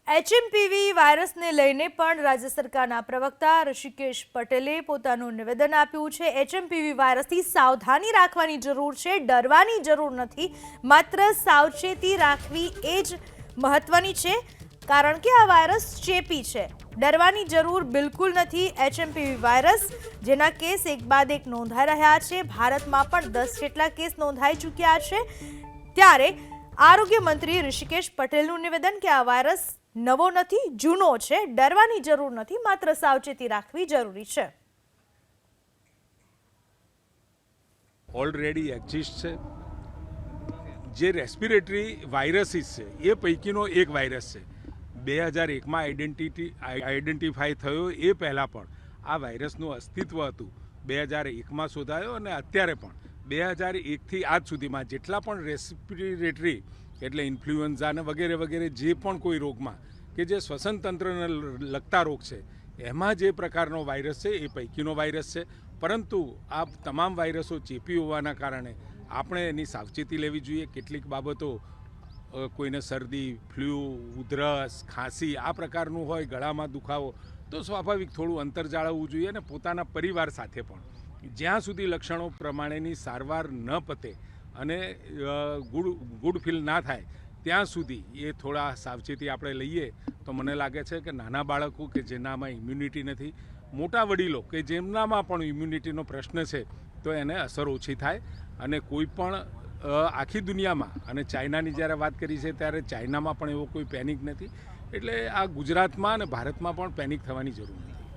HMPV વાયરસને લઈને પણ રાજ્ય સરકારના પ્રવક્તા ઋષિકેશ પટેલે પોતાનું નિવેદન આપ્યું છે। એચએમપીવી વાયરસથી સાવધાની રાખવાની જરૂર છે, ડરવાની જરૂર નથી, માત્ર સાવચેતી રાખવી એ જ મહત્વની છે, કારણ કે આ વાયરસ ચેપી છે। ડરવાની જરૂર બિલકુલ નથી। એચએમપીવી વાયરસ જેના કેસ એક બાદ એક નોંધાઈ રહ્યા છે, ભારતમાં પણ 10 જેટલા કેસ નોંધાઈ ચૂક્યા છે। ત્યારે આરોગ્ય મંત્રી ઋષિકેશ પટેલનું નિવેદન કે આ વાયરસ નવો નથી, જૂનો છે, ડરવાની જરૂર નથી, માત્ર સાવચેતી રાખવી જરૂરી છે। ઓલરેડી એક્ઝિસ્ટ છે। જે રેસ્પિરેટરી વાયરસીસ છે એ પૈકીનો એક વાયરસ છે। 2001માં આઈડેન્ટિફાઈ થયો એ પહેલાં પણ આ વાયરસનું અસ્તિત્વ હતું। 2001માં શોધાયો અને અત્યારે પણ 2001થી આજ સુધીમાં જેટલા પણ રેસ્પિરેટરી એટલે ઇન્ફ્લુએન્ઝા અને વગેરે વગેરે જે પણ કોઈ રોગમાં કે જે શ્વસન તંત્રને લગતા રોગ છે એમાં જે પ્રકારનો વાયરસ છે એ પૈકીનો વાયરસ છે। પરંતુ આ તમામ વાયરસો ચેપી હોવાના કારણે આપણે એની સાવચેતી લેવી જોઈએ। કેટલીક બાબતો કોઈને શરદી, ફ્લૂ, ઉધરસ, ખાંસી આ પ્રકારનું હોય, ગળામાં દુખાવો, તો સ્વાભાવિક થોડું અંતર જાળવવું જોઈએ અને પોતાના પરિવાર સાથે પણ જ્યાં સુધી લક્ષણો પ્રમાણેની સારવાર ન પતે અને ગુડ ફીલ ના થાય ત્યાં સુધી એ થોડા સાવચેતી આપણે લઈએ તો મને લાગે છે કે નાના બાળકો કે જેનામાં ઇમ્યુનિટી નથી, મોટા વડીલો કે જેમનામાં પણ ઇમ્યુનિટીનો પ્રશ્ન છે, તો એને અસર ઓછી થાય અને કોઈ પણ આખી દુનિયામાં અને ચાઇનાની જ્યારે વાત કરી છે ત્યારે ચાઇનામાં પણ એવો કોઈ પેનિક નથી। એટલે આ ગુજરાતમાં અને ભારતમાં પણ પેનિક થવાની જરૂર નથી।